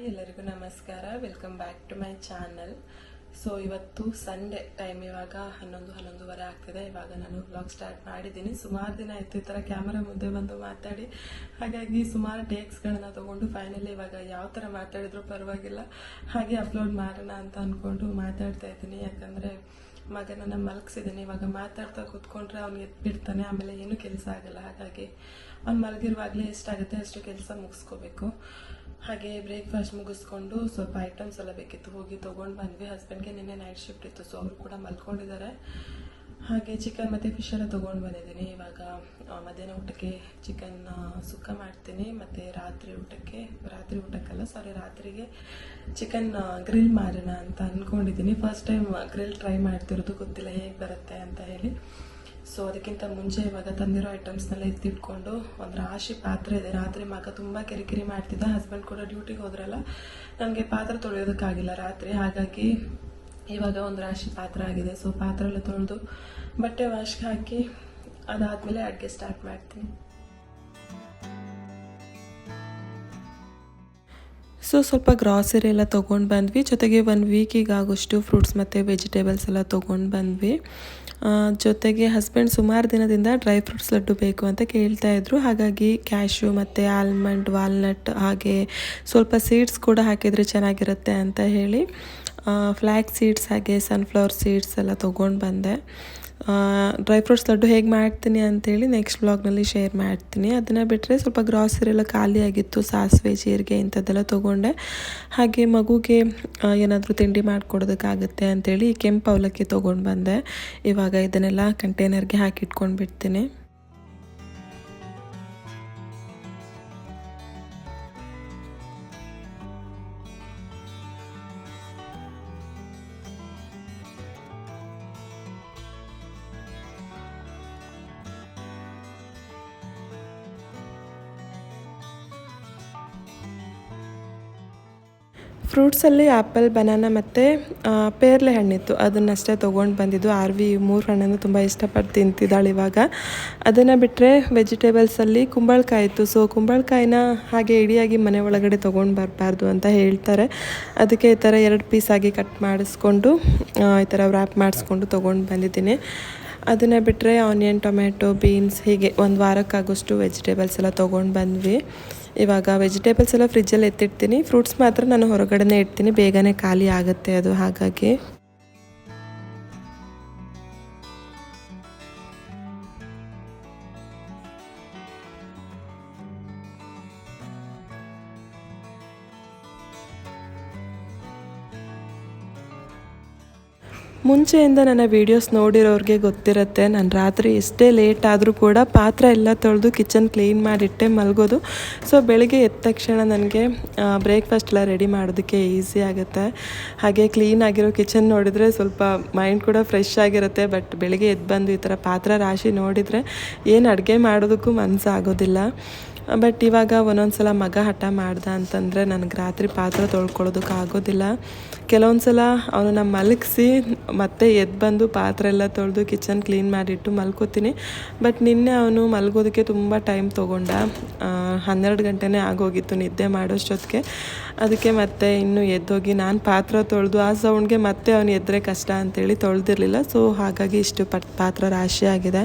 ಎಲ್ಲರಿಗೂ ನಮಸ್ಕಾರ. Welcome back to my channel. So ಇವತ್ತು ಸಂಡೇ ಟೈಮ್, ಇವಾಗ 11:11 ಆಗ್ತಿದೆ. ಇವಾಗ ನಾನು ವ್ಲಾಗ್ ಸ್ಟಾರ್ಟ್ ಮಾಡಿದ್ದೀನಿ. ಸುಮಾರು ದಿನ ಆಯಿತು ಈ ಥರ ಕ್ಯಾಮರಾ ಮುಂದೆ ಬಂದು ಮಾತಾಡಿ, ಹಾಗಾಗಿ ಸುಮಾರು ಟೇಕ್ಸ್ಗಳನ್ನ ತೊಗೊಂಡು ಫೈನಲಿ ಇವಾಗ ಯಾವ ಥರ ಮಾತಾಡಿದ್ರು ಪರವಾಗಿಲ್ಲ ಹಾಗೆ ಅಪ್ಲೋಡ್ ಮಾಡೋಣ ಅಂತ ಅಂದ್ಕೊಂಡು ಮಾತಾಡ್ತಾ ಇದ್ದೀನಿ. ಯಾಕಂದರೆ ಮಗನನ್ನು ಮಲಗಿಸಿದ್ದೀನಿ. ಇವಾಗ ಮಾತಾಡ್ತಾ ಕೂತ್ಕೊಂಡ್ರೆ ಅವ್ನು ಎದ್ಬಿಡ್ತಾನೆ, ಆಮೇಲೆ ಏನೂ ಕೆಲಸ ಆಗಲ್ಲ. ಹಾಗಾಗಿ ಅವ್ನು ಮಲಗಿರುವಾಗಲೇ ಎಷ್ಟಾಗುತ್ತೆ ಅಷ್ಟು ಕೆಲಸ ಮುಗಿಸ್ಕೋಬೇಕು. ಹಾಗೆ ಬ್ರೇಕ್ಫಾಸ್ಟ್ ಮುಗಿಸ್ಕೊಂಡು ಸ್ವಲ್ಪ ಐಟಮ್ಸ್ ಎಲ್ಲ ಬೇಕಿತ್ತು, ಹೋಗಿ ತೊಗೊಂಡು ಬಂದ್ವಿ. ಹಸ್ಬೆಂಡ್ಗೆ ನಿನ್ನೆ ನೈಟ್ ಶಿಫ್ಟ್ ಇತ್ತು, ಸೊ ಅವರು ಕೂಡ ಮಲ್ಕೊಂಡಿದ್ದಾರೆ. ಹಾಗೆ ಚಿಕನ್ ಮತ್ತು ಫಿಶ್ ಎಲ್ಲ ತೊಗೊಂಡು ಬಂದಿದ್ದೀನಿ. ಇವಾಗ ಮಧ್ಯಾಹ್ನ ಊಟಕ್ಕೆ ಚಿಕನ್ ಸುಕ್ಕ ಮಾಡ್ತೀನಿ, ಮತ್ತು ರಾತ್ರಿಗೆ ಚಿಕನ್ ಗ್ರಿಲ್ ಮಾಡೋಣ ಅಂತ ಅಂದ್ಕೊಂಡಿದ್ದೀನಿ. ಫಸ್ಟ್ ಟೈಮ್ ಗ್ರಿಲ್ ಟ್ರೈ ಮಾಡ್ತಿರೋದು, ಗೊತ್ತಿಲ್ಲ ಹೇಗೆ ಬರುತ್ತೆ ಅಂತ ಹೇಳಿ. ಸೊ ಅದಕ್ಕಿಂತ ಮುಂಚೆ ಇವಾಗ ತಂದಿರೋ ಐಟಮ್ಸ್ನೆಲ್ಲ ಎತ್ತಿಟ್ಕೊಂಡು ಒಂದು ರಾಶಿ ಪಾತ್ರೆ ಇದೆ. ರಾತ್ರಿ ಮಗ ತುಂಬ ಕಿರಿಕಿರಿ ಮಾಡ್ತಿದ್ದ, ಹಸ್ಬೆಂಡ್ ಕೂಡ ಡ್ಯೂಟಿಗೆ ಹೋದ್ರಲ್ಲ, ನನಗೆ ಪಾತ್ರೆ ತೊಳೆಯೋದಕ್ಕಾಗಿಲ್ಲ ರಾತ್ರಿ. ಹಾಗಾಗಿ ಇವಾಗ ಒಂದು ರಾಶಿ ಪಾತ್ರೆ ಆಗಿದೆ. ಸೊ ಪಾತ್ರೆ ಎಲ್ಲ ತೊಳೆದು ಬಟ್ಟೆ ವಾಶ್ಗೆ ಹಾಕಿ ಅದಾದಮೇಲೆ ಅಡುಗೆ ಸ್ಟಾರ್ಟ್ ಮಾಡ್ತೀನಿ. ಸೊ ಸ್ವಲ್ಪ ಗ್ರಾಸರಿ ಎಲ್ಲ ತೊಗೊಂಡು ಬಂದ್ವಿ, ಜೊತೆಗೆ 1 ವೀಕಿಗೆ ಆಗೋಷ್ಟು ಫ್ರೂಟ್ಸ್ ಮತ್ತು ವೆಜಿಟೇಬಲ್ಸ್ ಎಲ್ಲ ತೊಗೊಂಡು ಬಂದ್ವಿ. ಜೊತೆಗೆ ಹಸ್ಬೆಂಡ್ ಸುಮಾರು ದಿನದಿಂದ ಡ್ರೈ ಫ್ರೂಟ್ಸ್ ಲಡ್ಡು ಬೇಕು ಅಂತ ಕೇಳ್ತಾಯಿದ್ರು. ಹಾಗಾಗಿ ಕ್ಯಾಶ್ಯೂ ಮತ್ತು ಆಲ್ಮಂಡ್, ವಾಲ್ನಟ್, ಹಾಗೆ ಸ್ವಲ್ಪ ಸೀಡ್ಸ್ ಕೂಡ ಹಾಕಿದರೆ ಚೆನ್ನಾಗಿರುತ್ತೆ ಅಂತ ಹೇಳಿ ಫ್ಲ್ಯಾಕ್ಸ್ ಸೀಡ್ಸ್ ಹಾಗೆ ಸನ್ಫ್ಲವರ್ ಸೀಡ್ಸ್ ಎಲ್ಲ ತೊಗೊಂಡು ಬಂದೆ. ಡ್ರೈ ಫ್ರೂಟ್ಸ್ ಲಡ್ಡು ಹೇಗೆ ಮಾಡ್ತೀನಿ ಅಂಥೇಳಿ ನೆಕ್ಸ್ಟ್ ವ್ಲಾಗ್ನಲ್ಲಿ ಶೇರ್ ಮಾಡ್ತೀನಿ. ಅದನ್ನು ಬಿಟ್ಟರೆ ಸ್ವಲ್ಪ ಗ್ರಾಸರಿ ಎಲ್ಲ ಖಾಲಿಯಾಗಿತ್ತು, ಸಾಸಿವೆ, ಜೀರಿಗೆ ಇಂಥದ್ದೆಲ್ಲ ತೊಗೊಂಡೆ. ಹಾಗೆ ಮಗುಗೆ ಏನಾದರೂ ತಿಂಡಿ ಮಾಡಿಕೊಡೋದಕ್ಕಾಗುತ್ತೆ ಅಂಥೇಳಿ ಕೆಂಪು ಅವಲಕ್ಕಿ ತೊಗೊಂಡು ಬಂದೆ. ಇವಾಗ ಇದನ್ನೆಲ್ಲ ಕಂಟೈನರ್ಗೆ ಹಾಕಿ ಇಟ್ಕೊಂಡು ಬಿಡ್ತೀನಿ. ಫ್ರೂಟ್ಸಲ್ಲಿ ಆ್ಯಪಲ್, ಬನಾನಾ ಮತ್ತು ಪೇರ್ಲೆ ಹಣ್ಣಿತ್ತು, ಅದನ್ನಷ್ಟೇ ತೊಗೊಂಡು ಬಂದಿದ್ದು. ಆರ್ವಿ 3 ಹಣ್ಣನ್ನು ತುಂಬ ಇಷ್ಟಪಟ್ಟು ತಿಂತಿದ್ದಾಳೆ ಇವಾಗ. ಅದನ್ನು ಬಿಟ್ಟರೆ ವೆಜಿಟೇಬಲ್ಸಲ್ಲಿ ಕುಂಬಳಕಾಯಿ ಇತ್ತು. ಸೊ ಕುಂಬಳಕಾಯಿನ ಹಾಗೆ ಇಡಿಯಾಗಿ ಮನೆ ಒಳಗಡೆ ತೊಗೊಂಡು ಬರಬಾರ್ದು ಅಂತ ಹೇಳ್ತಾರೆ. ಅದಕ್ಕೆ ಈ ಥರ 2 ಪೀಸಾಗಿ ಕಟ್ ಮಾಡಿಸ್ಕೊಂಡು ಈ ಥರ ವ್ರ್ಯಾಪ್ ಮಾಡಿಸ್ಕೊಂಡು ತೊಗೊಂಡು ಬಂದಿದ್ದೀನಿ. ಅದನ್ನು ಬಿಟ್ಟರೆ ಆನಿಯನ್, ಟೊಮೆಟೊ, ಬೀನ್ಸ್, ಹೀಗೆ 1 ವಾರಕ್ಕಾಗೋಷ್ಟು ವೆಜಿಟೇಬಲ್ಸ್ ಎಲ್ಲ ತೊಗೊಂಡು ಬಂದ್ವಿ. ಇವಾಗ ವೆಜಿಟೇಬಲ್ಸ್ ಎಲ್ಲ ಫ್ರಿಜ್ಜಲ್ಲಿ ಎತ್ತಿಡ್ತೀನಿ, ಫ್ರೂಟ್ಸ್ ಮಾತ್ರ ನಾನು ಹೊರಗಡೆನೇ ಇಡ್ತೀನಿ, ಬೇಗನೆ ಖಾಲಿ ಆಗುತ್ತೆ ಅದು. ಹಾಗಾಗಿ ಮುಂಚೆಯಿಂದ ನನ್ನ ವೀಡಿಯೋಸ್ ನೋಡಿರೋರಿಗೆ ಗೊತ್ತಿರುತ್ತೆ, ನಾನು ರಾತ್ರಿ ಎಷ್ಟೇ ಲೇಟ್ ಆದರೂ ಕೂಡ ಪಾತ್ರೆ ಎಲ್ಲ ತೊಳೆದು ಕಿಚನ್ ಕ್ಲೀನ್ ಮಾಡಿಟ್ಟೆ ಮಲಗೋದು. ಸೊ ಬೆಳಗ್ಗೆ ಎದ್ದ ತಕ್ಷಣ ನನಗೆ ಬ್ರೇಕ್ಫಾಸ್ಟ್ ಎಲ್ಲ ರೆಡಿ ಮಾಡೋದಕ್ಕೆ ಈಸಿ ಆಗುತ್ತೆ. ಹಾಗೆ ಕ್ಲೀನ್ ಆಗಿರೋ ಕಿಚನ್ ನೋಡಿದರೆ ಸ್ವಲ್ಪ ಮೈಂಡ್ ಕೂಡ ಫ್ರೆಶ್ ಆಗಿರುತ್ತೆ. ಬಟ್ ಬೆಳಗ್ಗೆ ಎದ್ದು ಬಂದು ಈ ಥರ ಪಾತ್ರೆ ರಾಶಿ ನೋಡಿದರೆ ಏನು ಅಡುಗೆ ಮಾಡೋದಕ್ಕೂ ಮನಸ್ಸಾಗೋದಿಲ್ಲ. ಬಟ್ ಇವಾಗ ಒಂದೊಂದು ಸಲ ಮಗ ಹಠ ಮಾಡ್ದ ಅಂತಂದರೆ ನನಗೆ ರಾತ್ರಿ ಪಾತ್ರೆ ತೊಳ್ಕೊಳ್ಳೋದಕ್ಕೆ ಆಗೋದಿಲ್ಲ. ಕೆಲವೊಂದು ಸಲ ಅವನನ್ನು ಮಲಗಿಸಿ ಮತ್ತೆ ಎದ್ದು ಬಂದು ಪಾತ್ರೆ ಎಲ್ಲ ತೊಳೆದು ಕಿಚನ್ ಕ್ಲೀನ್ ಮಾಡಿಟ್ಟು ಮಲ್ಕೋತೀನಿ. ಬಟ್ ನಿನ್ನೆ ಅವನು ಮಲ್ಗೋದಕ್ಕೆ ತುಂಬ ಟೈಮ್ ತೊಗೊಂಡ, 12 ಗಂಟೆನೇ ಆಗೋಗಿತ್ತು ನಿದ್ದೆ ಮಾಡೋಷ್ಟೊತ್ತಿಗೆ. ಅದಕ್ಕೆ ಮತ್ತೆ ಇನ್ನೂ ಎದ್ದೋಗಿ ನಾನು ಪಾತ್ರೆ ತೊಳೆದು ಆ ಸೌಂಡ್ಗೆ ಮತ್ತೆ ಅವನು ಎದ್ದರೆ ಕಷ್ಟ ಅಂತೇಳಿ ತೊಳೆದಿರಲಿಲ್ಲ. ಸೊ ಹಾಗಾಗಿ ಇಷ್ಟು ಪಾತ್ರೆ ರಾಶಿ ಆಗಿದೆ.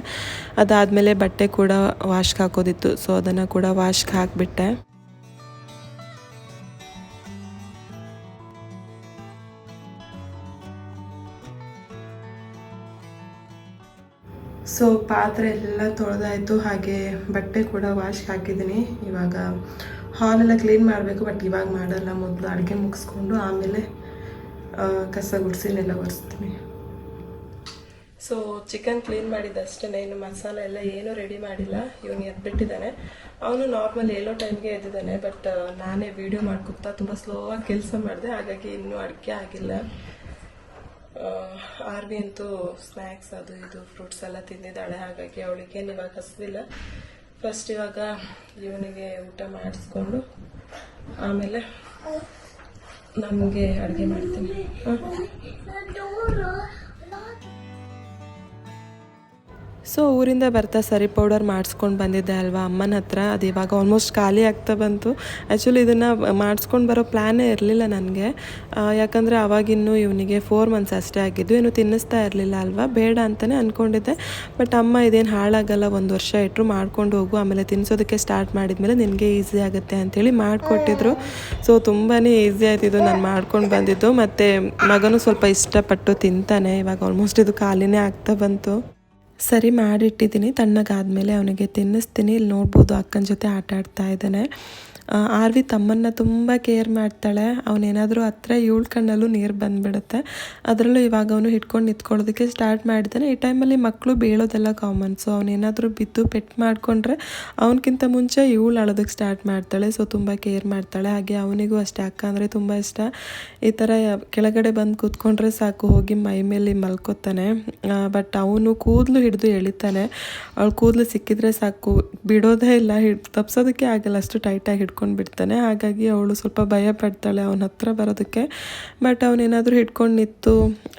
ಅದಾದಮೇಲೆ ಬಟ್ಟೆ ಕೂಡ ವಾಶ್ಗೆ ಹಾಕೋದಿತ್ತು, ಸೊ ಅದನ್ನು ಕೂಡ ವಾಶ್ಗೆ ಹಾಕಿಬಿಟ್ಟೆ. ಸೊ ಪಾತ್ರೆ ಎಲ್ಲ ತೊಳೆದಾಯಿತು, ಹಾಗೆ ಬಟ್ಟೆ ಕೂಡ ವಾಶ್ಗೆ ಹಾಕಿದ್ದೀನಿ. ಇವಾಗ ಹಾಲೆಲ್ಲ ಕ್ಲೀನ್ ಮಾಡಬೇಕು, ಬಟ್ ಇವಾಗ ಮಾಡಲ್ಲ. ಮೊದಲು ಅಡುಗೆ ಮುಗಿಸ್ಕೊಂಡು ಆಮೇಲೆ ಕಸ ಗುಡಿಸಿ ನೆಲ ಒರೆಸ್ತೀನಿ. ಸೊ ಚಿಕನ್ ಕ್ಲೀನ್ ಮಾಡಿದ್ದಷ್ಟೇ, ಇನ್ನು ಮಸಾಲೆ ಎಲ್ಲ ಏನೂ ರೆಡಿ ಮಾಡಿಲ್ಲ. ಇವನು ಎದ್ಬಿಟ್ಟಿದ್ದಾನೆ. ಅವನು ನಾರ್ಮಲ್ ಎಲ್ಲೋ ಟೈಮ್ಗೆ ಎದ್ದಿದ್ದಾನೆ. ಬಟ್ ನಾನೇ ವೀಡಿಯೋ ಮಾಡ್ಕೊತಾ ತುಂಬ ಸ್ಲೋವಾಗಿ ಕೆಲಸ ಮಾಡಿದೆ, ಹಾಗಾಗಿ ಇನ್ನೂ ಅಡುಗೆ ಆಗಿಲ್ಲ. ಆರ್ವಿ ಅಂತೂ ಸ್ನ್ಯಾಕ್ಸ್ ಅದು ಇದು ಫ್ರೂಟ್ಸ್ ಎಲ್ಲ ತಿಂದಿದ್ದಾಳೆ, ಹಾಗಾಗಿ ಅವಳಿಗೆ ಇವಾಗ ಹಸಿದಿಲ್ಲ. ಫಸ್ಟ್ ಇವಾಗ ಇವನಿಗೆ ಊಟ ಮಾಡಿಸ್ಕೊಂಡು ಆಮೇಲೆ ನಮಗೆ ಅಡುಗೆ ಮಾಡ್ತೀನಿ. ಸೊ ಊರಿಂದ ಬರ್ತಾ ಸರಿ ಪೌಡರ್ ಮಾಡಿಸ್ಕೊಂಡು ಬಂದಿದ್ದೆ ಅಲ್ವಾ ಅಮ್ಮನ ಹತ್ರ, ಅದು ಇವಾಗ ಆಲ್ಮೋಸ್ಟ್ ಖಾಲಿ ಆಗ್ತಾ ಬಂತು. ಆ್ಯಕ್ಚುಲಿ ಇದನ್ನು ಮಾಡಿಸ್ಕೊಂಡು ಬರೋ ಪ್ಲ್ಯಾನೇ ಇರಲಿಲ್ಲ ನನಗೆ, ಯಾಕಂದರೆ ಅವಾಗಿನ್ನೂ ಇವನಿಗೆ 4 ಮಂತ್ಸ್ ಅಷ್ಟೇ ಆಗಿದ್ದು, ಏನು ತಿನ್ನಿಸ್ತಾ ಇರಲಿಲ್ಲ ಅಲ್ವಾ, ಬೇಡ ಅಂತಲೇ ಅಂದ್ಕೊಂಡಿದ್ದೆ. ಬಟ್ ಅಮ್ಮ ಇದೇನು ಹಾಳಾಗಲ್ಲ, 1 ವರ್ಷ ಇಟ್ಟರು ಮಾಡ್ಕೊಂಡು ಹೋಗು, ಆಮೇಲೆ ತಿನ್ನಿಸೋದಕ್ಕೆ ಸ್ಟಾರ್ಟ್ ಮಾಡಿದ್ಮೇಲೆ ನಿನಗೆ ಈಸಿ ಆಗುತ್ತೆ ಅಂತೇಳಿ ಮಾಡಿಕೊಟ್ಟಿದ್ರು. ಸೊ ತುಂಬಾ ಈಸಿ ಆಯ್ತಿದ್ದು ನಾನು ಮಾಡ್ಕೊಂಡು ಬಂದಿದ್ದು, ಮತ್ತು ಮಗನೂ ಸ್ವಲ್ಪ ಇಷ್ಟಪಟ್ಟು ತಿಂತಾನೆ. ಇವಾಗ ಆಲ್ಮೋಸ್ಟ್ ಇದು ಖಾಲಿನೇ ಆಗ್ತಾ ಬಂತು. ಸರಿ ಮಾಡಿಟ್ಟಿದ್ದೀನಿ, ತಣ್ಣಗಾದ್ಮೇಲೆ ಅವನಿಗೆ ತಿನ್ನಿಸ್ತೀನಿ. ಇಲ್ಲಿ ನೋಡ್ಬೋದು ಅಕ್ಕನ ಜೊತೆ ಆಟ ಆಡ್ತಾ ಇದ್ದಾನೆ. ಆರ್ವಿ ತಮ್ಮನ್ನು ತುಂಬ ಕೇರ್ ಮಾಡ್ತಾಳೆ. ಅವನೇನಾದರೂ ಹತ್ರ ಇವಳ ಕಣ್ಣಲ್ಲೂ ನೀರು ಬಂದುಬಿಡುತ್ತೆ. ಅದರಲ್ಲೂ ಇವಾಗ ಅವನು ಹಿಡ್ಕೊಂಡು ನಿಂತ್ಕೊಳ್ಳೋದಕ್ಕೆ ಸ್ಟಾರ್ಟ್ ಮಾಡಿದ್ದಾನೆ. ಈ ಟೈಮಲ್ಲಿ ಮಕ್ಕಳು ಬೀಳೋದೆಲ್ಲ ಕಾಮನ್. ಸೊ ಅವನೇನಾದರೂ ಬಿದ್ದು ಪೆಟ್ಟು ಮಾಡಿಕೊಂಡ್ರೆ ಅವನಕ್ಕಿಂತ ಮುಂಚೆ ಇವಳು ಅಳೋದಕ್ಕೆ ಸ್ಟಾರ್ಟ್ ಮಾಡ್ತಾಳೆ. ಸೊ ತುಂಬ ಕೇರ್ ಮಾಡ್ತಾಳೆ. ಹಾಗೆ ಅವನಿಗೂ ಅಷ್ಟೇ ಅಕ್ಕ ಅಂದರೆ ತುಂಬ ಇಷ್ಟ. ಈ ಥರ ಕೆಳಗಡೆ ಬಂದು ಕೂತ್ಕೊಂಡ್ರೆ ಸಾಕು, ಹೋಗಿ ಮೈ ಮೇಲೆ ಮಲ್ಕೋತಾನೆ. ಬಟ್ ಅವನು ಕೂದಲು ಹಿಡಿದು ಎಳಿತಾನೆ. ಅವಳು ಕೂದಲು ಸಿಕ್ಕಿದ್ರೆ ಸಾಕು, ಬಿಡೋದೇ ಇಲ್ಲ, ತಪ್ಸೋದಕ್ಕೆ ಆಗಲ್ಲ, ಅಷ್ಟು ಟೈಟಾಗಿ ಹಿಡ್ಕೊಂಡು ಬಿಡ್ತಾನೆ. ಹಾಗಾಗಿ ಅವಳು ಸ್ವಲ್ಪ ಭಯ ಪಡ್ತಾಳೆ ಅವನ ಹತ್ರ ಬರೋದಕ್ಕೆ. ಬಟ್ ಅವನೇನಾದರೂ ಹಿಡ್ಕೊಂಡು ನಿಂತು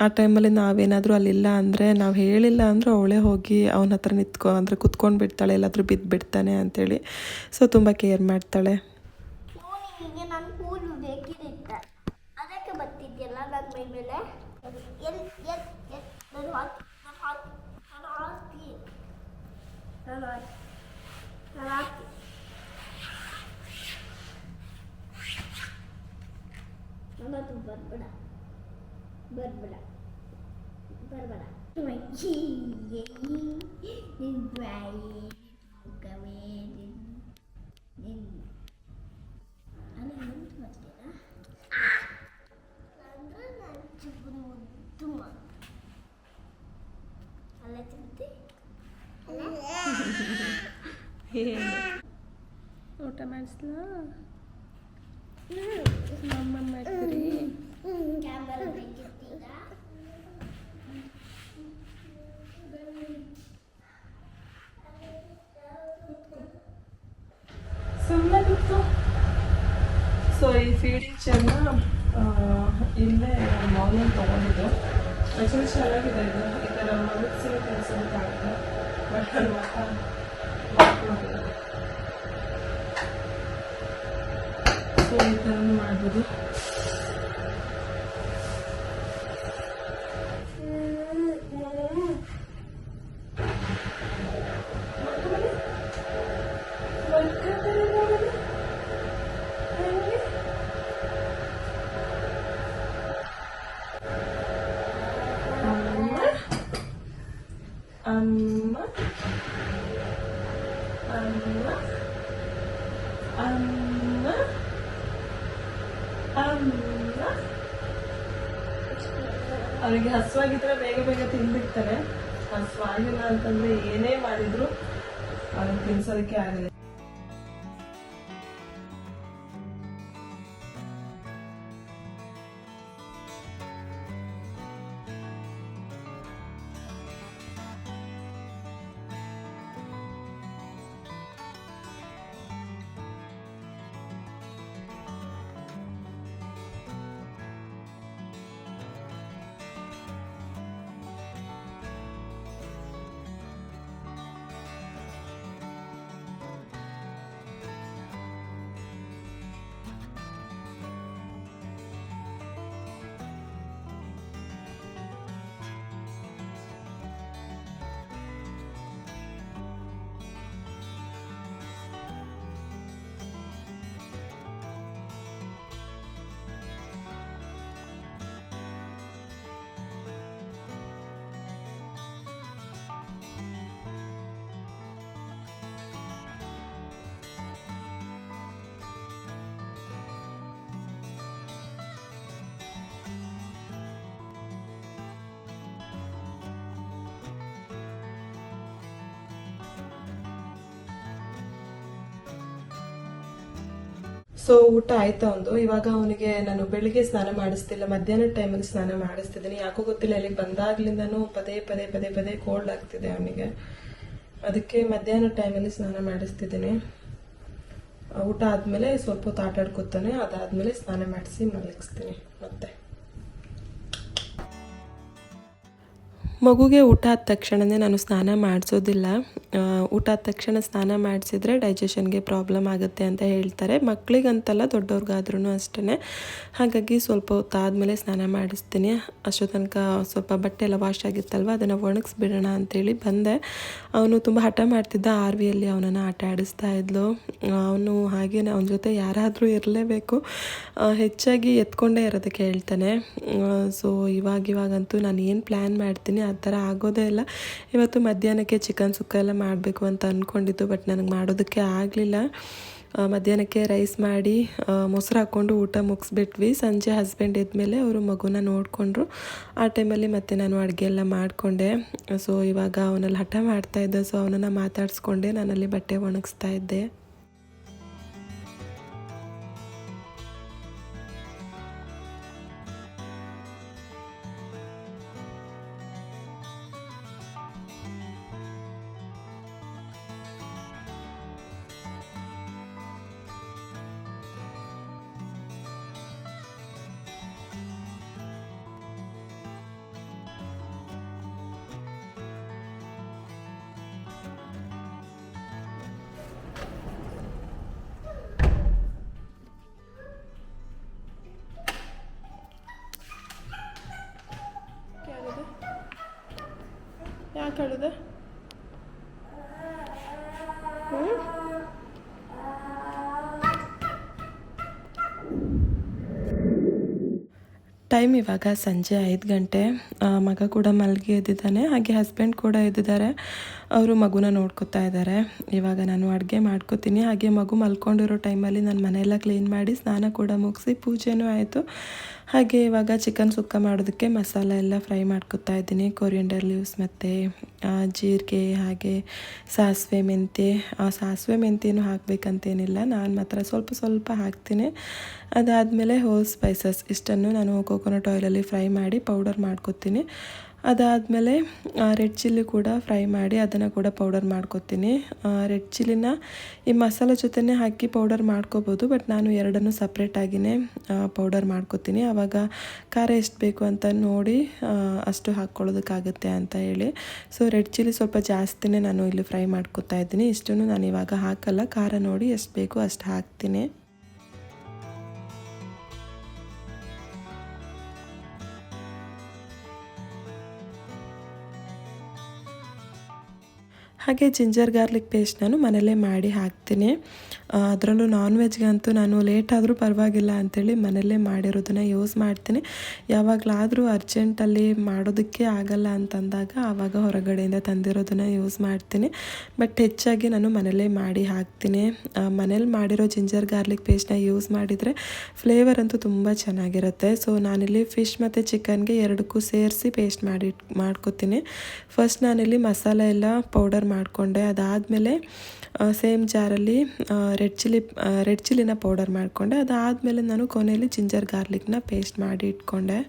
ಆ ಟೈಮಲ್ಲಿ ನಾವೇನಾದರೂ ಅಲ್ಲಿಲ್ಲ ಅಂದರೆ, ನಾವು ಹೇಳಿಲ್ಲ ಅಂದರೆ ಅವಳೇ ಹೋಗಿ ಅವನ ಹತ್ರ ಅಂದರೆ ಕುತ್ಕೊಂಡು ಬಿಡ್ತಾಳೆ, ಎಲ್ಲಾದರೂ ಬಿದ್ದು ಬಿಡ್ತಾನೆ ಅಂತೇಳಿ. ಸೊ ತುಂಬ ಕೇರ್ ಮಾಡ್ತಾಳೆ. ಊಟ ಮಾಡಿಸ್ಲಾ ಅಮ್ಮ ಮಾಡ್ತೀರಿ? ಸೊ ಈ ಫೀಡಿಂಗ್ ಚೆನ್ನ ಇಲ್ಲೇ ಮಾಲ್ನಲ್ಲಿ ತೊಗೊಂಡಿದ್ದು. ಆ್ಯಕ್ಚುಲಿ ಚೆನ್ನಾಗಿದೆ ಇದು, ಈ ಥರ ಮಲಗಿಸಿ ಕೆಲಸಕ್ಕಾಗುತ್ತೆ. ಬಟ್ ಸೊ ಈ ಥರ ಮಾಡ್ಬೋದು. ಅಮ್ಮ ಅಮ್ಮ ಅಮ್ಮ ಅಮ್ಮ. ಅವರಿಗೆ ಹಸುವಾಗಿದ್ರೆ ಬೇಗ ಬೇಗ ತಿಂದ್ಬಿಡ್ತಾರೆ. ಹಸುವಾಗಿಲ್ಲ ಅಂತಂದ್ರೆ ಏನೇ ಮಾಡಿದ್ರು ಅವ್ರಿಗೆ ತಿನ್ಸೋದಕ್ಕೆ ಆಗಲ್ಲ. ಸೊ ಊಟ ಆಯ್ತಾ ಒಂದು. ಇವಾಗ ಅವನಿಗೆ ನಾನು ಬೆಳಿಗ್ಗೆ ಸ್ನಾನ ಮಾಡಿಸ್ತಿಲ್ಲ, ಮಧ್ಯಾಹ್ನದ ಟೈಮಲ್ಲಿ ಸ್ನಾನ ಮಾಡಿಸ್ತಿದ್ದೀನಿ. ಯಾಕೋ ಗೊತ್ತಿಲ್ಲ, ಇಲ್ಲಿ ಬಂದಾಗ್ಲಿಂದನೂ ಪದೇ ಪದೇ ಪದೇ ಪದೇ ಕೋಲ್ಡ್ ಆಗ್ತಿದೆ ಅವನಿಗೆ. ಅದಕ್ಕೆ ಮಧ್ಯಾಹ್ನ ಟೈಮಲ್ಲಿ ಸ್ನಾನ ಮಾಡಿಸ್ತಿದ್ದೀನಿ. ಊಟ ಆದಮೇಲೆ ಸ್ವಲ್ಪ ಹೊತ್ತು ಆಟ ಆಡ್ಕೊತಾನೆ, ಅದಾದಮೇಲೆ ಸ್ನಾನ ಮಾಡಿಸಿ ಮಲಗಿಸ್ತೀನಿ. ಮತ್ತೆ ಮಗುಗೆ ಊಟ ಆದ ತಕ್ಷಣವೇ ನಾನು ಸ್ನಾನ ಮಾಡಿಸೋದಿಲ್ಲ. ಊಟ ಆದ ತಕ್ಷಣ ಸ್ನಾನ ಮಾಡಿಸಿದ್ರೆ ಡೈಜೆಷನ್ಗೆ ಪ್ರಾಬ್ಲಮ್ ಆಗುತ್ತೆ ಅಂತ ಹೇಳ್ತಾರೆ. ಮಕ್ಕಳಿಗಂತಲ್ಲ, ದೊಡ್ಡವ್ರಿಗಾದ್ರೂ ಅಷ್ಟೇ. ಹಾಗಾಗಿ ಸ್ವಲ್ಪ ಹೊತ್ತು ಆದಮೇಲೆ ಸ್ನಾನ ಮಾಡಿಸ್ತೀನಿ. ಅಷ್ಟೋ ತನಕ ಸ್ವಲ್ಪ ಬಟ್ಟೆ ಎಲ್ಲ ವಾಶ್ ಆಗಿತ್ತಲ್ವ, ಅದನ್ನು ಒಣಗಿಸ್ಬಿಡೋಣ ಅಂತೇಳಿ ಬಂದೆ. ಅವನು ತುಂಬ ಹಠ ಮಾಡ್ತಿದ್ದ. ಆರ್ವಿಯಲ್ಲಿ ಅವನನ್ನು ಆಟ ಆಡಿಸ್ತಾ ಇದ್ಲು. ಅವನು ಹಾಗೇ ಅವನ ಜೊತೆ ಯಾರಾದರೂ ಇರಲೇಬೇಕು. ಹೆಚ್ಚಾಗಿ ಎತ್ಕೊಂಡೇ ಇರೋದಕ್ಕೆ ಹೇಳ್ತಾನೆ. ಸೊ ಇವಾಗಂತೂ ನಾನು ಏನು ಪ್ಲ್ಯಾನ್ ಮಾಡ್ತೀನಿ ಆ ಥರ ಆಗೋದೇ ಇಲ್ಲ. ಇವತ್ತು ಮಧ್ಯಾಹ್ನಕ್ಕೆ ಚಿಕನ್ ಸುಕ್ಕ ಎಲ್ಲ ಮಾಡಬೇಕು ಅಂತ ಅಂದ್ಕೊಂಡಿದ್ದು, ಬಟ್ ನನಗೆ ಮಾಡೋದಕ್ಕೆ ಆಗಲಿಲ್ಲ. ಮಧ್ಯಾಹ್ನಕ್ಕೆ ರೈಸ್ ಮಾಡಿ ಮೊಸರು ಹಾಕ್ಕೊಂಡು ಊಟ ಮುಗಿಸ್ಬಿಟ್ವಿ. ಸಂಜೆ ಹಸ್ಬೆಂಡ್ ಇದ್ಮೇಲೆ ಅವರು ಮಗುನ ನೋಡಿಕೊಂಡ್ರು. ಆ ಟೈಮಲ್ಲಿ ಮತ್ತೆ ನಾನು ಅಡುಗೆ ಎಲ್ಲ ಮಾಡಿಕೊಂಡೆ. ಸೊ ಇವಾಗ ಅವನಲ್ಲಿ ಹಠ ಮಾಡ್ತಾಯಿದ್ದೆ. ಸೊ ಅವನನ್ನು ಮಾತಾಡಿಸ್ಕೊಂಡೆ ನಾನಲ್ಲಿ ಬಟ್ಟೆ ಒಣಗಿಸ್ತಾ ಇದ್ದೆ. ಯಾಕೆ ಅಳುದೆ? ಟೈಮ್ ಇವಾಗ ಸಂಜೆ 5 ಗಂಟೆ. ಮಗ ಕೂಡ ಮಲಗಿ ಎದ್ದಿದ್ದಾನೆ, ಹಾಗೆ ಹಸ್ಬೆಂಡ್ ಕೂಡ ಎದ್ದಿದ್ದಾರೆ. ಅವರು ಮಗುನ ನೋಡ್ಕೊತಾ ಇದ್ದಾರೆ. ಇವಾಗ ನಾನು ಅಡುಗೆ ಮಾಡ್ಕೋತೀನಿ. ಹಾಗೆ ಮಗು ಮಲ್ಕೊಂಡಿರೋ ಟೈಮಲ್ಲಿ ನಾನು ಮನೆಯೆಲ್ಲ ಕ್ಲೀನ್ ಮಾಡಿ ಸ್ನಾನ ಕೂಡ ಮುಗಿಸಿ ಪೂಜೆನೂ ಆಯಿತು. ಹಾಗೆ ಇವಾಗ ಚಿಕನ್ ಸುಕ್ಕ ಮಾಡೋದಕ್ಕೆ ಮಸಾಲ ಎಲ್ಲ ಫ್ರೈ ಮಾಡ್ಕೊತಾ ಇದ್ದೀನಿ. ಕೊರಿಯಂಡರ್ ಲೀವ್ಸ್ ಮತ್ತು ಜೀರಿಗೆ, ಹಾಗೆ ಸಾಸಿವೆ ಮೆಂತ್ಯನೂ ಹಾಕಬೇಕಂತೇನಿಲ್ಲ, ನಾನು ಮಾತ್ರ ಸ್ವಲ್ಪ ಹಾಕ್ತೀನಿ. ಅದಾದಮೇಲೆ ಹೋಲ್ ಸ್ಪೈಸಸ್ ಇಷ್ಟನ್ನು ನಾನು ಕೋಕೋನಟ್ ಆಯಿಲಲ್ಲಿ ಫ್ರೈ ಮಾಡಿ ಪೌಡರ್ ಮಾಡ್ಕೊತೀನಿ. ಅದಾದಮೇಲೆ ರೆಡ್ ಚಿಲ್ಲಿ ಕೂಡ ಫ್ರೈ ಮಾಡಿ ಅದನ್ನು ಕೂಡ ಪೌಡರ್ ಮಾಡ್ಕೊತೀನಿ. ರೆಡ್ ಚಿಲ್ಲಿನ ಈ ಮಸಾಲೆ ಜೊತೆನೇ ಹಾಕಿ ಪೌಡರ್ ಮಾಡ್ಕೋಬೋದು, ಬಟ್ ನಾನು ಎರಡನ್ನೂ ಸಪ್ರೇಟಾಗಿಯೇ ಪೌಡರ್ ಮಾಡ್ಕೊತೀನಿ. ಆವಾಗ ಖಾರ ಎಷ್ಟು ಬೇಕು ಅಂತ ನೋಡಿ ಅಷ್ಟು ಹಾಕ್ಕೊಳ್ಳೋದಕ್ಕಾಗುತ್ತೆ ಅಂತ ಹೇಳಿ. ಸೊ ರೆಡ್ ಚಿಲ್ಲಿ ಸ್ವಲ್ಪ ಜಾಸ್ತಿನೇ ನಾನು ಇಲ್ಲಿ ಫ್ರೈ ಮಾಡ್ಕೊತಾ ಇದ್ದೀನಿ. ಇಷ್ಟನ್ನು ನಾನು ಇವಾಗ ಹಾಕಲ್ಲ, ಖಾರ ನೋಡಿ ಎಷ್ಟು ಬೇಕು ಅಷ್ಟು ಹಾಕ್ತೀನಿ. ಹಾಗೆ ಜಿಂಜರ್ ಗಾರ್ಲಿಕ್ ಪೇಸ್ಟ್ ನಾನು ಮನೆಯಲ್ಲೇ ಮಾಡಿ ಹಾಕ್ತೀನಿ. ಅದರಲ್ಲೂ ನಾನ್ ವೆಜ್ಗಂತೂ ನಾನು ಲೇಟ್ ಆದರೂ ಪರವಾಗಿಲ್ಲ ಅಂಥೇಳಿ ಮನೆಯಲ್ಲೇ ಮಾಡಿರೋದನ್ನು ಯೂಸ್ ಮಾಡ್ತೀನಿ. ಯಾವಾಗಲಾದರೂ ಅರ್ಜೆಂಟಲ್ಲಿ ಮಾಡೋದಕ್ಕೆ ಆಗಲ್ಲ ಅಂತಂದಾಗ ಆವಾಗ ಹೊರಗಡೆಯಿಂದ ತಂದಿರೋದನ್ನು ಯೂಸ್ ಮಾಡ್ತೀನಿ. ಬಟ್ ಹೆಚ್ಚಾಗಿ ನಾನು ಮನೆಯಲ್ಲೇ ಮಾಡಿ ಹಾಕ್ತೀನಿ. ಮನೇಲಿ ಮಾಡಿರೋ ಜಿಂಜರ್ ಗಾರ್ಲಿಕ್ ಪೇಸ್ಟ್ನ ಯೂಸ್ ಮಾಡಿದರೆ ಫ್ಲೇವರ್ ಅಂತೂ ತುಂಬ ಚೆನ್ನಾಗಿರುತ್ತೆ. ಸೊ ನಾನಿಲ್ಲಿ ಫಿಶ್ ಮತ್ತು ಚಿಕನ್ಗೆ ಎರಡಕ್ಕೂ ಸೇರಿಸಿ ಪೇಸ್ಟ್ ಮಾಡ್ಕೊತೀನಿ. ಫಸ್ಟ್ ನಾನಿಲ್ಲಿ ಮಸಾಲೆ ಎಲ್ಲ ಪೌಡರ್ ಮಾಡಿಕೊಂಡೆ. ಅದಾದಮೇಲೆ ಸೇಮ್ ಜಾರಲ್ಲಿ ರೆಡ್ ಚಿಲ್ಲಿನ ಪೌಡರ್ ಮಾಡಿಕೊಂಡೆ. ಅದಾದಮೇಲೆ ನಾನು ಕೊನೆಯಲ್ಲಿ ಜಿಂಜರ್ ಗಾರ್ಲಿಕ್ನ ಪೇಸ್ಟ್ ಮಾಡಿ ಇಟ್ಕೊಂಡೆ.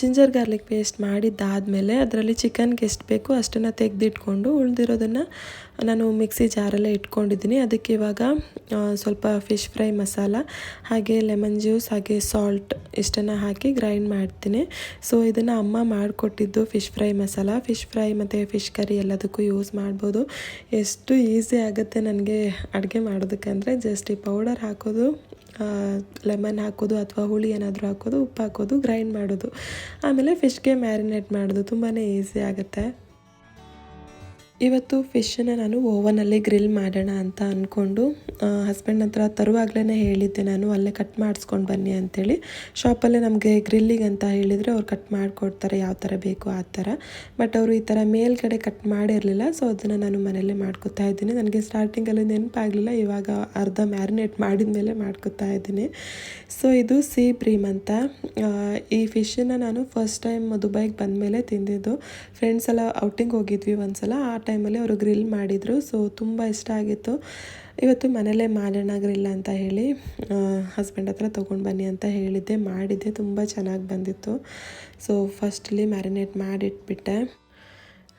ಜಿಂಜರ್ ಗಾರ್ಲಿಕ್ ಪೇಸ್ಟ್ ಮಾಡಿದ್ದಾದಮೇಲೆ ಅದರಲ್ಲಿ ಚಿಕನ್ಗೆ ಎಷ್ಟು ಬೇಕೋ ಅಷ್ಟನ್ನು ತೆಗೆದಿಟ್ಕೊಂಡು ಉಳಿದಿರೋದನ್ನು ನಾನು ಮಿಕ್ಸಿ ಜಾರಲ್ಲೇ ಇಟ್ಕೊಂಡಿದ್ದೀನಿ. ಅದಕ್ಕೆ ಇವಾಗ ಸ್ವಲ್ಪ ಫಿಶ್ ಫ್ರೈ ಮಸಾಲ, ಹಾಗೆ ಲೆಮನ್ ಜ್ಯೂಸ್, ಹಾಗೆ ಸಾಲ್ಟ್ ಇಷ್ಟನ್ನು ಹಾಕಿ ಗ್ರೈಂಡ್ ಮಾಡ್ತೀನಿ. ಸೊ ಇದನ್ನು ಅಮ್ಮ ಮಾಡಿಕೊಟ್ಟಿದ್ದು fish fry masala. Fish fry ಮತ್ತು ಫಿಶ್ ಕರಿ ಎಲ್ಲದಕ್ಕೂ ಯೂಸ್ ಮಾಡ್ಬೋದು. ಎಷ್ಟು ಈಸಿ ಆಗುತ್ತೆ ನನಗೆ ಅಡುಗೆ ಮಾಡೋದಕ್ಕಂದರೆ ಜಸ್ಟ್ ಈ ಪೌಡರ್ ಹಾಕೋದು, ಲೆಮನ್ ಹಾಕೋದು ಅಥವಾ ಹುಳಿ ಏನಾದರೂ ಹಾಕೋದು, ಉಪ್ಪು ಹಾಕೋದು, ಗ್ರೈಂಡ್ ಮಾಡೋದು, ಆಮೇಲೆ ಫಿಶ್ಗೆ ಮ್ಯಾರಿನೇಟ್ ಮಾಡೋದು. ತುಂಬಾ ಈಸಿ ಆಗುತ್ತೆ. ಇವತ್ತು ಫಿಶನ್ನು ನಾನು ಓವನಲ್ಲಿ ಗ್ರಿಲ್ ಮಾಡೋಣ ಅಂತ ಅಂದ್ಕೊಂಡು ಹಸ್ಬೆಂಡ್ ಹತ್ರ ತರುವಾಗಲೇ ಹೇಳಿದ್ದೆ ನಾನು, ಅಲ್ಲೇ ಕಟ್ ಮಾಡಿಸ್ಕೊಂಡು ಬನ್ನಿ ಅಂಥೇಳಿ. ಶಾಪಲ್ಲೇ ನಮಗೆ ಗ್ರಿಲ್ಲಿಗೆ ಅಂತ ಹೇಳಿದರೆ ಅವ್ರು ಕಟ್ ಮಾಡಿಕೊಡ್ತಾರೆ ಯಾವ ಥರ ಬೇಕು ಆ ಥರ. ಬಟ್ ಅವರು ಈ ಥರ ಮೇಲ್ಗಡೆ ಕಟ್ ಮಾಡಿರಲಿಲ್ಲ. ಸೊ ಅದನ್ನು ನಾನು ಮನೆಯಲ್ಲೇ ಮಾಡ್ಕೊತಾ ಇದ್ದೀನಿ. ನನಗೆ ಸ್ಟಾರ್ಟಿಂಗಲ್ಲಿ ನೆನಪಾಗಲಿಲ್ಲ, ಇವಾಗ ಅರ್ಧ ಮ್ಯಾರಿನೇಟ್ ಮಾಡಿದ ಮೇಲೆ ಮಾಡ್ಕೊತಾ ಇದ್ದೀನಿ. ಸೊ ಇದು ಸೀ ಬ್ರೀಮ್ ಅಂತ. ಈ ಫಿಶನ್ನು ನಾನು ಫಸ್ಟ್ ಟೈಮ್ ದುಬೈಗೆ ಬಂದಮೇಲೆ ತಿಂದಿದ್ದು. ಫ್ರೆಂಡ್ಸ್ ಎಲ್ಲ ಔಟಿಂಗ್ ಹೋಗಿದ್ವಿ ಒಂದ್ಸಲ. ಆ ಟೈಮಲ್ಲಿ ಅವರು ಗ್ರಿಲ್ ಮಾಡಿದರು. ಸೊ ತುಂಬ ಇಷ್ಟ ಆಗಿತ್ತು. ಇವತ್ತು ಮನೇಲೇ ಮಾಡೋಣ ಗ್ರಿಲ್ ಅಂತ ಹೇಳಿ ಹಸ್ಬೆಂಡ್ ಹತ್ರ ತೊಗೊಂಡು ಬನ್ನಿ ಅಂತ ಹೇಳಿದ್ದೆ, ಮಾಡಿದ್ದೆ, ತುಂಬ ಚೆನ್ನಾಗಿ ಬಂದಿತ್ತು. ಸೊ ಫಸ್ಟಲ್ಲಿ ಮ್ಯಾರಿನೇಟ್ ಮಾಡಿಟ್ಬಿಟ್ಟೆ.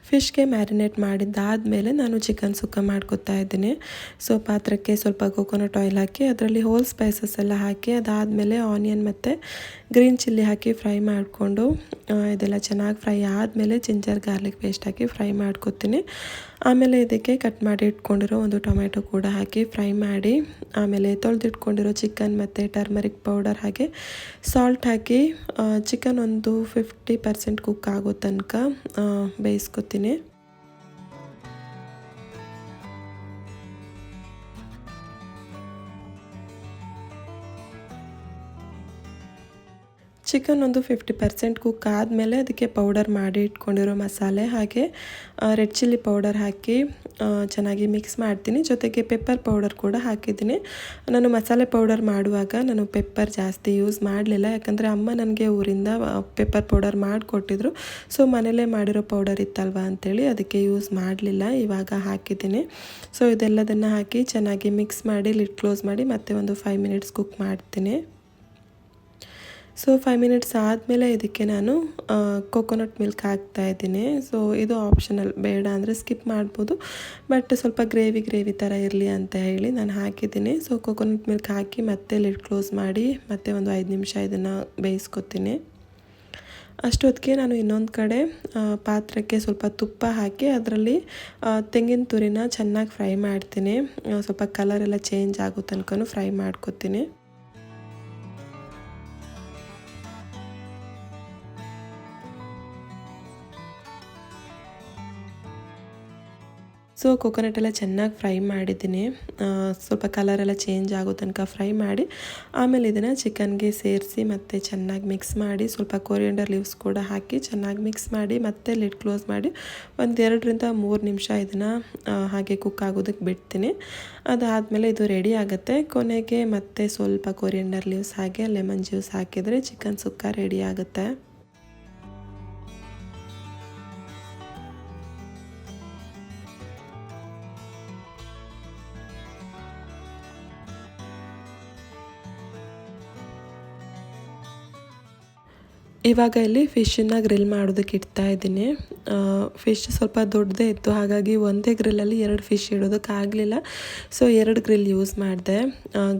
ಫಿಶ್ಗೆ ಮ್ಯಾರಿನೇಟ್ ಮಾಡಿದ್ದಾದಮೇಲೆ ನಾನು ಚಿಕನ್ ಸುಕ್ಕ ಮಾಡ್ಕೊತಾ ಇದ್ದೀನಿ. ಸೊ ಪಾತ್ರಕ್ಕೆ ಸ್ವಲ್ಪ ಕೋಕೋನಟ್ ಆಯಿಲ್ ಹಾಕಿ ಅದರಲ್ಲಿ ಹೋಲ್ ಸ್ಪೈಸಸ್ ಎಲ್ಲ ಹಾಕಿ ಅದಾದಮೇಲೆ ಆನಿಯನ್ ಮತ್ತು ಗ್ರೀನ್ ಚಿಲ್ಲಿ ಹಾಕಿ ಫ್ರೈ ಮಾಡಿಕೊಂಡು ಇದೆಲ್ಲ ಚೆನ್ನಾಗಿ ಫ್ರೈ ಆದಮೇಲೆ ಜಿಂಜರ್ ಗಾರ್ಲಿಕ್ ಪೇಸ್ಟ್ ಹಾಕಿ ಫ್ರೈ ಮಾಡ್ಕೊತೀನಿ. ಆಮೇಲೆ ಇದಕ್ಕೆ ಕಟ್ ಮಾಡಿ ಇಟ್ಕೊಂಡಿರೋ ಒಂದು ಟೊಮೆಟೊ ಕೂಡ ಹಾಕಿ ಫ್ರೈ ಮಾಡಿ ಆಮೇಲೆ ತೊಳೆದಿಟ್ಕೊಂಡಿರೋ ಚಿಕನ್ ಮತ್ತು ಟರ್ಮರಿಕ್ ಪೌಡರ್ ಹಾಗೆ ಸಾಲ್ಟ್ ಹಾಕಿ ಚಿಕನ್ ಒಂದು 50% ಕುಕ್ ಆಗೋ ತನಕ ಬೇಯಿಸ್ಕೊತೀನಿ. ಚಿಕನ್ ಒಂದು 50% ಕುಕ್ ಆದಮೇಲೆ ಅದಕ್ಕೆ ಪೌಡರ್ ಮಾಡಿ ಇಟ್ಕೊಂಡಿರೋ ಮಸಾಲೆ ಹಾಗೆ ರೆಡ್ ಚಿಲ್ಲಿ ಪೌಡರ್ ಹಾಕಿ ಚೆನ್ನಾಗಿ ಮಿಕ್ಸ್ ಮಾಡ್ತೀನಿ. ಜೊತೆಗೆ ಪೆಪ್ಪರ್ ಪೌಡರ್ ಕೂಡ ಹಾಕಿದ್ದೀನಿ. ನಾನು ಮಸಾಲೆ ಪೌಡರ್ ಮಾಡುವಾಗ ನಾನು ಪೆಪ್ಪರ್ ಜಾಸ್ತಿ ಯೂಸ್ ಮಾಡಲಿಲ್ಲ, ಯಾಕಂದರೆ ಅಮ್ಮ ನನಗೆ ಊರಿಂದ ಪೆಪ್ಪರ್ ಪೌಡರ್ ಮಾಡಿಕೊಟ್ಟಿದ್ರು. ಸೊ ಮನೇಲೇ ಮಾಡಿರೋ ಪೌಡರ್ ಇತ್ತಲ್ವ ಅಂಥೇಳಿ ಅದಕ್ಕೆ ಯೂಸ್ ಮಾಡಲಿಲ್ಲ. ಇವಾಗ ಹಾಕಿದ್ದೀನಿ. ಸೊ ಇದೆಲ್ಲದನ್ನು ಹಾಕಿ ಚೆನ್ನಾಗಿ ಮಿಕ್ಸ್ ಮಾಡಿ ಲಿಡ್ ಕ್ಲೋಸ್ ಮಾಡಿ ಮತ್ತೆ ಒಂದು 5 ಮಿನಿಟ್ಸ್ ಕುಕ್ ಮಾಡ್ತೀನಿ. ಸೊ 5 ಮಿನಿಟ್ಸ್ ಆದಮೇಲೆ ಇದಕ್ಕೆ ನಾನು ಕೋಕೋನಟ್ ಮಿಲ್ಕ್ ಹಾಕ್ತಾಯಿದ್ದೀನಿ. ಸೊ ಇದು ಆಪ್ಷನಲ್, ಬೇಡ ಅಂದರೆ ಸ್ಕಿಪ್ ಮಾಡ್ಬೋದು, ಬಟ್ ಸ್ವಲ್ಪ ಗ್ರೇವಿ ಥರ ಇರಲಿ ಅಂತ ಹೇಳಿ ನಾನು ಹಾಕಿದ್ದೀನಿ. ಸೊ ಕೋಕೋನಟ್ ಮಿಲ್ಕ್ ಹಾಕಿ ಮತ್ತೆ ಲಿಡ್ ಕ್ಲೋಸ್ ಮಾಡಿ ಮತ್ತೆ ಒಂದು 5 ನಿಮಿಷ ಇದನ್ನು ಬೇಯಿಸ್ಕೊತೀನಿ. ಅಷ್ಟೊತ್ತಿಗೆ ನಾನು ಇನ್ನೊಂದು ಕಡೆ ಪಾತ್ರಕ್ಕೆ ಸ್ವಲ್ಪ ತುಪ್ಪ ಹಾಕಿ ಅದರಲ್ಲಿ ತೆಂಗಿನ ತುರಿನ ಚೆನ್ನಾಗಿ ಫ್ರೈ ಮಾಡ್ತೀನಿ. ಸ್ವಲ್ಪ ಕಲರೆಲ್ಲ ಚೇಂಜ್ ಆಗೋ ತನಕ ಫ್ರೈ ಮಾಡ್ಕೊತೀನಿ. ಸೊ ಕೋಕೋನಟ್ ಎಲ್ಲ ಚೆನ್ನಾಗಿ ಫ್ರೈ ಮಾಡಿದ್ದೀನಿ. ಸ್ವಲ್ಪ ಕಲರೆಲ್ಲ ಚೇಂಜ್ ಆಗೋ ತನಕ ಫ್ರೈ ಮಾಡಿ ಆಮೇಲೆ ಇದನ್ನು ಚಿಕನ್ಗೆ ಸೇರಿಸಿ ಮತ್ತೆ ಚೆನ್ನಾಗಿ ಮಿಕ್ಸ್ ಮಾಡಿ ಸ್ವಲ್ಪ ಕೊರಿಯಂಡರ್ ಲೀವ್ಸ್ ಕೂಡ ಹಾಕಿ ಚೆನ್ನಾಗಿ ಮಿಕ್ಸ್ ಮಾಡಿ ಮತ್ತೆ ಲಿಡ್ ಕ್ಲೋಸ್ ಮಾಡಿ ಒಂದು 2 ರಿಂದ 3 ನಿಮಿಷ ಇದನ್ನು ಹಾಗೆ ಕುಕ್ ಆಗೋದಕ್ಕೆ ಬಿಡ್ತೀನಿ. ಅದಾದಮೇಲೆ ಇದು ರೆಡಿ ಆಗುತ್ತೆ. ಕೊನೆಗೆ ಮತ್ತೆ ಸ್ವಲ್ಪ ಕೊರಿಯಂಡರ್ ಲೀವ್ಸ್ ಹಾಗೆ ಲೆಮನ್ ಜ್ಯೂಸ್ ಹಾಕಿದರೆ ಚಿಕನ್ ಸುಕ್ಕ ರೆಡಿ ಆಗುತ್ತೆ. ಇವಾಗ ಇಲ್ಲಿ ಫಿಶನ್ನು ಗ್ರಿಲ್ ಮಾಡೋದಕ್ಕೆ ಇಡ್ತಾ ಇದ್ದೀನಿ. ಫಿಶ್ ಸ್ವಲ್ಪ ದೊಡ್ಡದೇ ಇತ್ತು, ಹಾಗಾಗಿ ಒಂದೇ ಗ್ರಿಲ್ಲಲ್ಲಿ 2 ಫಿಶ್ ಇಡೋದಕ್ಕಾಗಲಿಲ್ಲ. ಸೊ 2 ಗ್ರಿಲ್ ಯೂಸ್ ಮಾಡಿದೆ.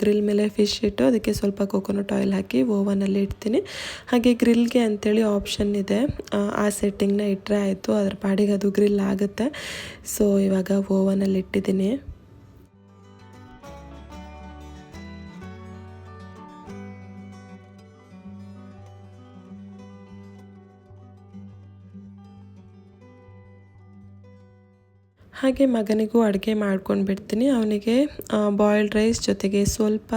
ಗ್ರಿಲ್ ಮೇಲೆ ಫಿಶ್ ಇಟ್ಟು ಅದಕ್ಕೆ ಸ್ವಲ್ಪ ಕೋಕೋನಟ್ ಆಯಿಲ್ ಹಾಕಿ ಓವನಲ್ಲಿ ಇಡ್ತೀನಿ. ಹಾಗೆ ಗ್ರಿಲ್ಗೆ ಅಂಥೇಳಿ ಆಪ್ಷನ್ ಇದೆ, ಆ ಸೆಟ್ಟಿಂಗ್ನ ಇಟ್ಟರೆ ಆಯಿತು, ಅದ್ರ ಪಾಡಿಗೆ ಅದು ಗ್ರಿಲ್ ಆಗುತ್ತೆ. ಸೊ ಇವಾಗ ಓವನಲ್ಲಿ ಇಟ್ಟಿದ್ದೀನಿ. ಹಾಗೆ ಮಗನಿಗೂ ಅಡುಗೆ ಮಾಡ್ಕೊಂಡು ಬಿಡ್ತೀನಿ. ಅವನಿಗೆ ಬಾಯ್ಲ್ಡ್ ರೈಸ್ ಜೊತೆಗೆ ಸ್ವಲ್ಪ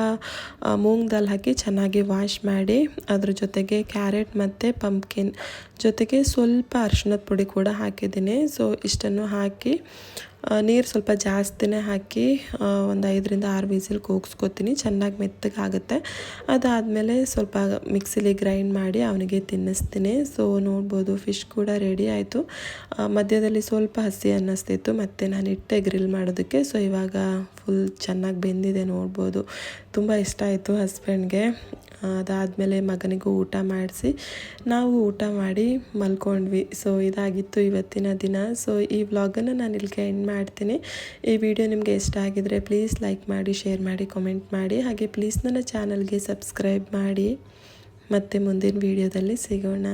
ಮೂಂಗ್ ದಾಲ್ ಹಾಕಿ ಚೆನ್ನಾಗಿ ವಾಶ್ ಮಾಡಿ ಅದ್ರ ಜೊತೆಗೆ ಕ್ಯಾರೆಟ್ ಮತ್ತು ಪಂಪ್ಕಿನ್ ಜೊತೆಗೆ ಸ್ವಲ್ಪ ಅರಿಶಿಣದ ಪುಡಿ ಕೂಡ ಹಾಕಿದ್ದೀನಿ. ಸೊ ಇಷ್ಟನ್ನು ಹಾಕಿ ನೀರು ಸ್ವಲ್ಪ ಜಾಸ್ತಿನೇ ಹಾಕಿ ಒಂದು 5 ರಿಂದ 6 ವಿಸಿಲ್ ಕೂಗಿಸ್ಕೊತೀನಿ, ಚೆನ್ನಾಗಿ ಮೆತ್ತಗಾಗುತ್ತೆ. ಅದಾದಮೇಲೆ ಸ್ವಲ್ಪ ಮಿಕ್ಸಿಲಿ ಗ್ರೈಂಡ್ ಮಾಡಿ ಅವನಿಗೆ ತಿನ್ನಿಸ್ತೀನಿ. ಸೊ ನೋಡ್ಬೋದು ಫಿಶ್ ಕೂಡ ರೆಡಿ ಆಯಿತು. ಮಧ್ಯದಲ್ಲಿ ಸ್ವಲ್ಪ ಹಸಿ ಅನ್ನಿಸ್ತಿತ್ತು ಮತ್ತು ನಾನು ಇಟ್ಟೆ ಗ್ರಿಲ್ ಮಾಡೋದಕ್ಕೆ. ಸೊ ಇವಾಗ ಫುಲ್ ಚೆನ್ನಾಗಿ ಬೆಂದಿದೆ ನೋಡ್ಬೋದು. ತುಂಬ ಇಷ್ಟ ಆಯಿತು ಹಸ್ಬೆಂಡ್ಗೆ. ಅದಾದಮೇಲೆ ಮಗನಿಗೂ ಊಟ ಮಾಡಿಸಿ ನಾವು ಊಟ ಮಾಡಿ ಮಲ್ಕೊಂಡ್ವಿ. ಸೊ ಇದಾಗಿತ್ತು ಇವತ್ತಿನ ದಿನ. ಸೊ ಈ ವ್ಲಾಗನ್ನು ನಾನು ಇಲ್ಲಿಗೆ ಎಂಡ್ ಮಾಡ್ತೀನಿ. ಈ ವಿಡಿಯೋ ನಿಮಗೆ ಇಷ್ಟ ಆಗಿದರೆ ಪ್ಲೀಸ್ ಲೈಕ್ ಮಾಡಿ, ಶೇರ್ ಮಾಡಿ, ಕಾಮೆಂಟ್ ಮಾಡಿ. ಹಾಗೆ ಪ್ಲೀಸ್ ನನ್ನ ಚಾನಲ್ಗೆ ಸಬ್ಸ್ಕ್ರೈಬ್ ಮಾಡಿ. ಮತ್ತೆ ಮುಂದಿನ ವಿಡಿಯೋದಲ್ಲಿ ಸಿಗೋಣ.